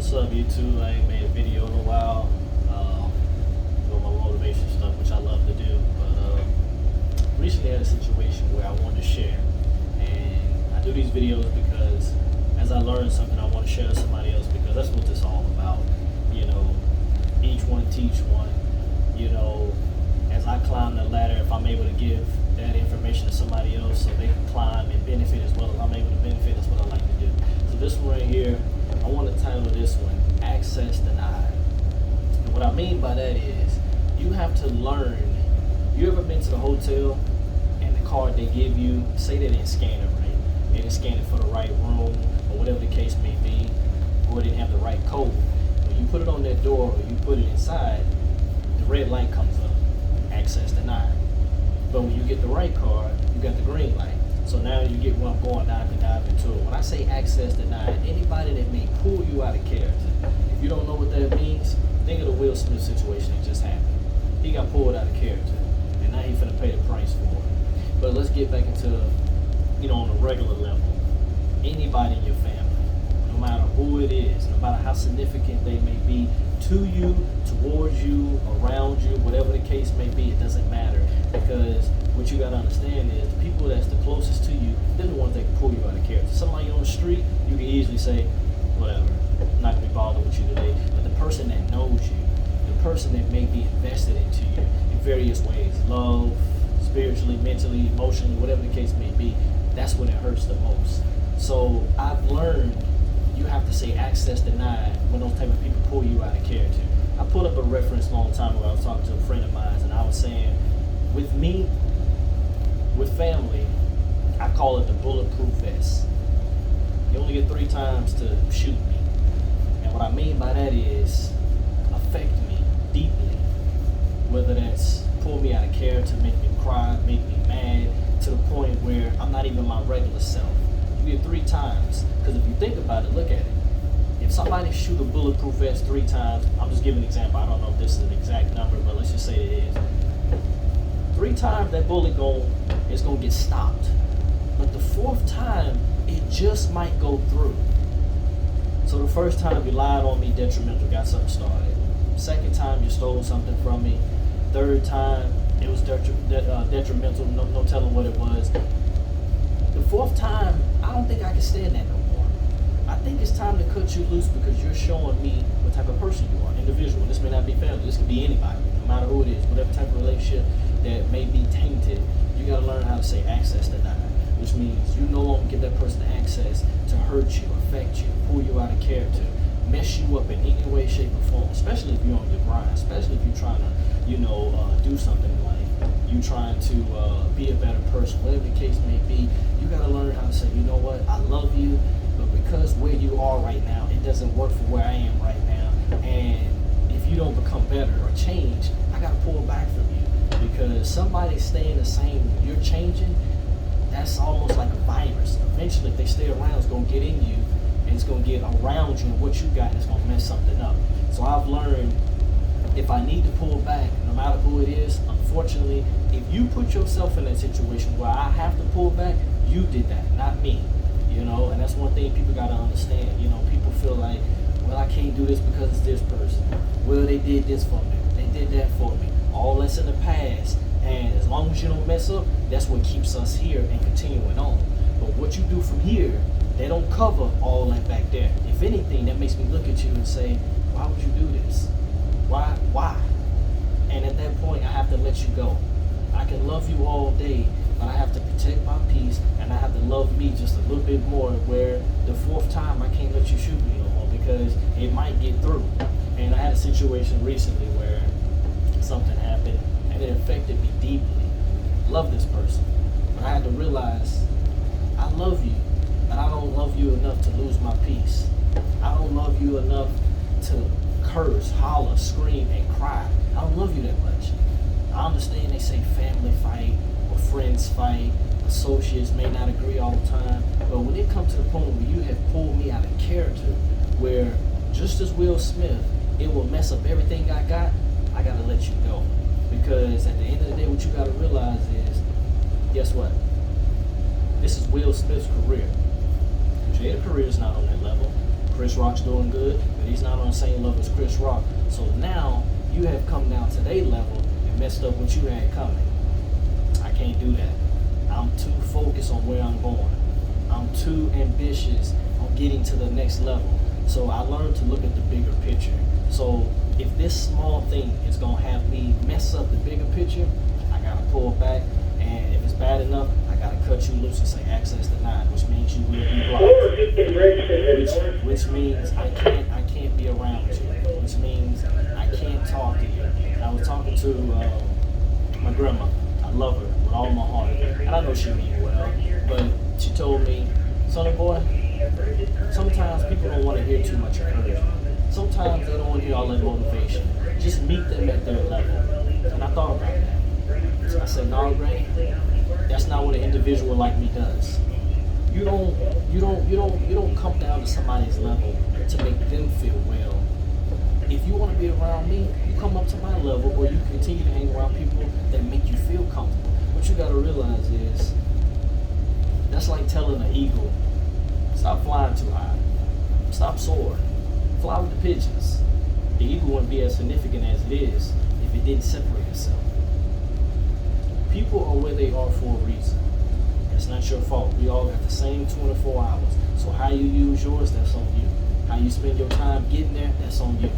What's up, YouTube? I ain't made a video in a while. Doing my motivation stuff, which I love to do. But recently I had a situation where I wanted to share. And I do these videos because as I learn something, I want to share with somebody else because that's what this is all about. You know, each one teach one. You know, as I climb the ladder, if I'm able to give that information to somebody else so they can climb and benefit as well as I'm able to benefit, that's what I like to do. So this one right here, I want to title this one, Access Denied. And what I mean by that is, you have to learn. You ever been to the hotel and the card they give you, say they didn't scan it right. They didn't scan it for the right room or whatever the case may be, or didn't have the right code. When you put it on that door or you put it inside, the red light comes up, access denied. But when you get the right card, you got the green light. So now you get where I'm going, now I can dive into it. When I say access denied, anybody that may pull you out of character. If you don't know what that means, think of the Will Smith situation that just happened. He got pulled out of character, and now he's finna pay the price for it. But let's get back into, on a regular level. Anybody in your family, no matter who it is, no matter how significant they may be to you, towards you, around you, whatever the case may be, it doesn't matter. Because what you gotta understand is the people that's the closest to you, they're the ones that can pull you out of character. Somebody on the street, you can easily say, whatever, I'm not gonna be bothered with you today. But the person that knows you, the person that may be invested into you in various ways, love, spiritually, mentally, emotionally, whatever the case may be, that's when it hurts the most. So I've learned you have to say access denied when those type of people pull you out of character. I pulled up a reference a long time ago. I was talking to a friend of mine, and I was saying, with me, with family, I call it the bulletproof vest. You only get 3 times to shoot me. And what I mean by that is affect me deeply. Whether that's pull me out of character, make me cry, make me mad, to the point where I'm not even my regular self. You get 3 times. Because if you think about it, look at it. If somebody shoot a bulletproof vest 3 times, I'm just giving an example. I don't know if this is an exact number, but let's just say it is. 3 times that bullet is gonna get stopped. But the 4th time, it just might go through. So the first time you lied on me, detrimental, got something started. 2nd time you stole something from me. 3rd time it was detrimental, no telling what it was. The 4th time, I don't think I can stand that no more. I think it's time to cut you loose because you're showing me what type of person you are, individual. This may not be family, this could be anybody, no matter who it is, whatever type of relationship that may be tainted. You gotta learn how to say access denied, which means you no longer give that person access to hurt you, affect you, pull you out of character, mess you up in any way, shape, or form, especially if you're on your grind, especially if you're trying to, do something in life. You trying to be a better person, whatever the case may be. You gotta learn how to say, you know what, I love you, but because where you are right now, it doesn't work for where I am right now. And if you don't become better or change, I gotta pull back from you. Because somebody staying the same when you're changing, that's almost like a virus. Eventually, if they stay around, it's gonna get in you, and it's gonna get around you, and what you got is gonna mess something up. So I've learned, if I need to pull back, no matter who it is, unfortunately, if you put yourself in that situation where I have to pull back, you did that, not me. And that's one thing people gotta understand. People feel like, well, I can't do this because it's this person. Well, they did this for me. They did that for me. All that's in the past. And as long as you don't mess up, that's what keeps us here and continuing on. But what you do from here, they don't cover all that back there. If anything, that makes me look at you and say, why would you do this? Why? And at that point, I have to let you go. I can love you all day, but I have to protect my peace, and I have to love me just a little bit more, where the 4th time I can't let you shoot me no more because it might get through. And I had a situation recently where something happened and it affected me deeply. Love this person, but I had to realize I love you, but I don't love you enough to lose my peace. I don't love you enough to curse, holler, scream, and cry. I don't love you that much. I understand they say family fight or friends fight, associates may not agree all the time, but when it comes to the point where you have pulled me out of character, where just as Will Smith, it will mess up everything I gotta let you go. Because at the end of the day, what you gotta realize is, guess what? This is Will Smith's career. Jada's career is not on that level. Chris Rock's doing good, but he's not on the same level as Chris Rock. So now you have come down to their level and messed up what you had coming. I can't do that. I'm too focused on where I'm going. I'm too ambitious on getting to the next level. So I learned to look at the bigger picture. So if this small thing is gonna have me mess up the bigger picture, I gotta pull back. And if it's bad enough, I gotta cut you loose and say access denied, which means you will be blocked. Which means I can't be around you. Which means I can't talk to you. I was talking to my grandma. I love her with all my heart, and I know she means well. But she told me, "Sonny boy, sometimes people don't want to hear too much encouragement. Sometimes they don't want to hear all that motivation. Just meet them at their level." And I thought about that. I said, "No, Ray, that's not what an individual like me does. You don't come down to somebody's level to make them feel well. If you want to be around me, you come up to my level, or you continue to hang around people that make you feel comfortable." What you got to realize is that's like telling an eagle, "Stop flying too high. Stop soaring. Fly with the pigeons." The eagle wouldn't be as significant as it is if it didn't separate itself. People are where they are for a reason. It's not your fault. We all got the same 24 hours. So how you use yours, that's on you. How you spend your time getting there, that's on you.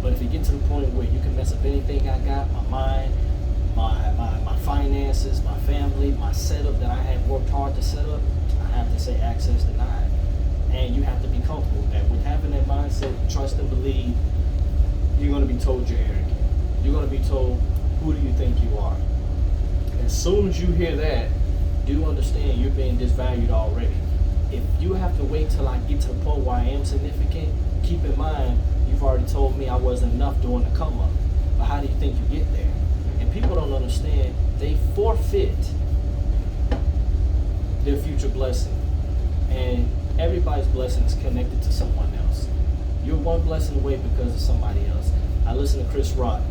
But if you get to the point where you can mess up anything I got, my mind, my finances, my family, my setup that I have worked hard to set up, I have to say access denied. And you have to be comfortable with that. With having that mindset, trust and believe, you're going to be told you're arrogant. You're going to be told, who do you think you are? As soon as you hear that, do understand you're being disvalued already. If you have to wait till I get to the point where I am significant, keep in mind, you've already told me I wasn't enough during the come up. But how do you think you get there? And people don't understand, they forfeit their future blessing. And everybody's blessing is connected to someone else. You're one blessing away because of somebody else. I listened to Chris Rock.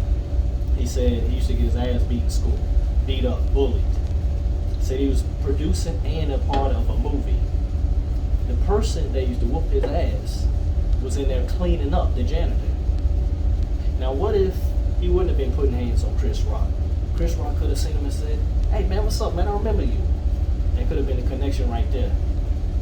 He said he used to get his ass beat in school, beat up, bullied. Said he was producing and a part of a movie. The person that used to whoop his ass was in there cleaning up, the janitor. Now what if he wouldn't have been putting hands on Chris Rock? Chris Rock could have seen him and said, "Hey man, what's up, man? I remember you." There could have been a connection right there.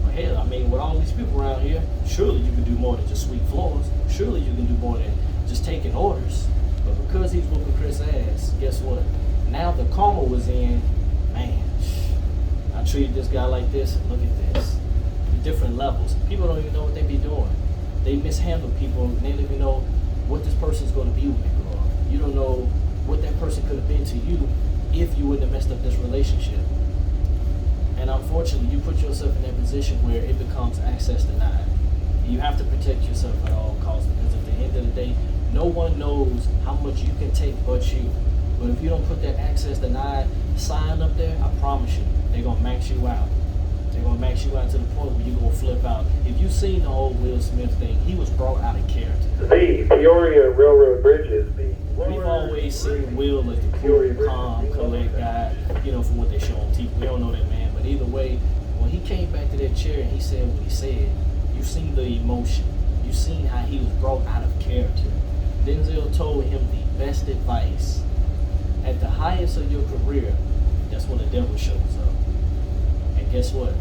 But hell, I mean, with all these people around here, surely you can do more than just sweep floors. Surely you can do more than just taking orders. But because he's whooping Chris' ass, guess what? Now the karma was in, man, I treated this guy like this, and look at this. The different levels. People don't even know what they be doing. They mishandle people, and they don't even know what this person's going to be when they grow up. You don't know what that person could have been to you if you wouldn't have messed up this relationship. And unfortunately, you put yourself in that position where it becomes access denied. You have to protect yourself at all costs, because at the end of the day, no one knows how much you can take but you. But if you don't put that access denied sign up there, I promise you, they're going to max you out. They're going to max you out to the point where you're going to flip out. If you've seen the whole Will Smith thing, he was brought out of character. The Peoria Railroad Bridges. We've always seen Will as the cool, calm, collect guy, from what they show on TV. We don't know that man, but either way, when he came back to that chair and he said what he said, you've seen the emotion. You've seen how he was brought out of character. Denzel told him the best advice. At the highest of your career, that's when the devil shows up. And guess what?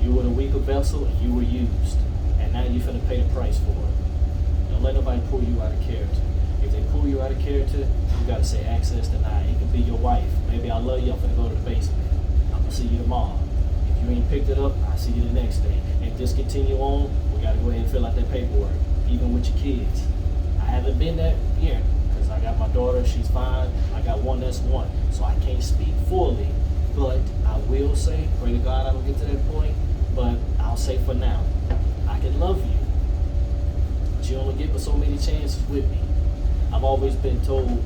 You were the weaker vessel and you were used. And now you're finna pay the price for it. Don't let nobody pull you out of character. If they pull you out of character, you gotta say access denied. It could be your wife. Maybe I love you, I'm finna go to the basement. I'm gonna see you tomorrow. If you ain't picked it up, I'll see you the next day. If this continue on, we gotta go ahead and fill out that paperwork, even with your kids. I haven't been there yet, because I got my daughter, she's fine. I got one that's one. So I can't speak fully, but I will say, pray to God I don't get to that point, but I'll say for now, I can love you, but you only get but so many chances with me. I've always been told,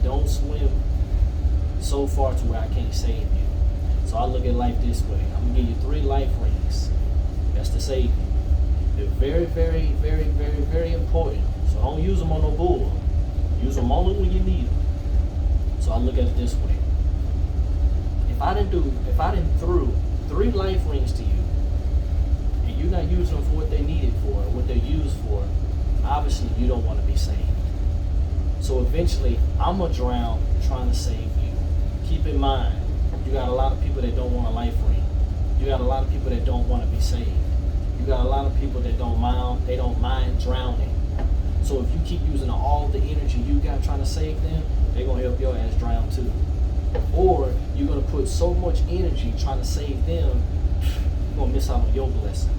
don't swim so far to where I can't save you. So I look at life this way. I'm going to give you 3 life rings. That's to save you. They're very, very, very, very, very important. So don't use them on no bull. Use them only when you need them. So I look at it this way. If I didn't threw 3 life rings to you, and you're not using them for what they needed for, or what they're used for, obviously you don't want to be saved. So eventually, I'm going to drown trying to save you. Keep in mind, you got a lot of people that don't want a life ring. You got a lot of people that don't want to be saved. You got a lot of people that don't mind drowning. So if you keep using all the energy you got trying to save them, they're going to help your ass drown too. Or you're going to put so much energy trying to save them, you're going to miss out on your blessing.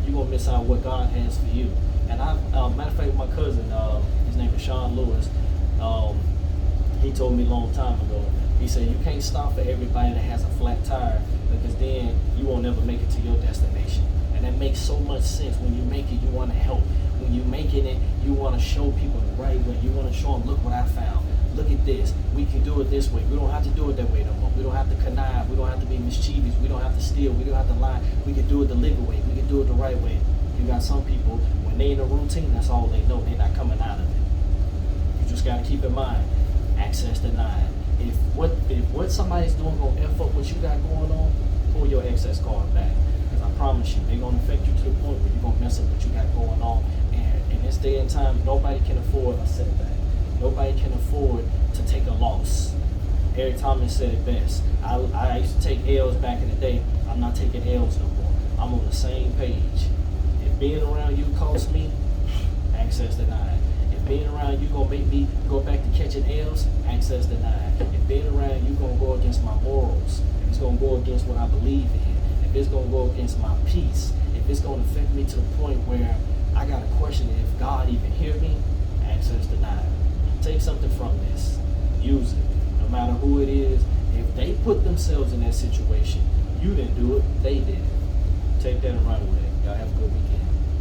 You're going to miss out on what God has for you. And matter of fact, my cousin, his name is Sean Lewis, he told me a long time ago, he said, you can't stop for everybody that has a flat tire, because then you won't never make it to your destination. And that makes so much sense. When you make it, you want to help. When you're making it, you want to show people the right way. You want to show them, look what I found. Look at this. We can do it this way. We don't have to do it that way no more. We don't have to connive. We don't have to be mischievous. We don't have to steal. We don't have to lie. We can do it the legal way. We can do it the right way. You got some people, when they in a routine, that's all they know. They're not coming out of it. You just got to keep in mind, access denied. If what somebody's doing gonna F up what you got going on, pull your access card back. Because I promise you, they're gonna affect you to the point where you're gonna mess up what you got going on. And in this day and time, nobody can afford a setback. Nobody can afford to take a loss. Eric Thomas said it best. I used to take L's back in the day. I'm not taking L's no more. I'm on the same page. If being around you costs me, access denied. If being around you gonna make me go back to catching L's, access denied. If being around you gonna go against my morals, if it's gonna go against what I believe in, if it's gonna go against my peace, if it's gonna affect me to the point where I gotta question if God even hear me, access denied. Take something from this, use it. No matter who it is, if they put themselves in that situation, you didn't do it, they did it. Take that and run with it. Y'all have a good weekend.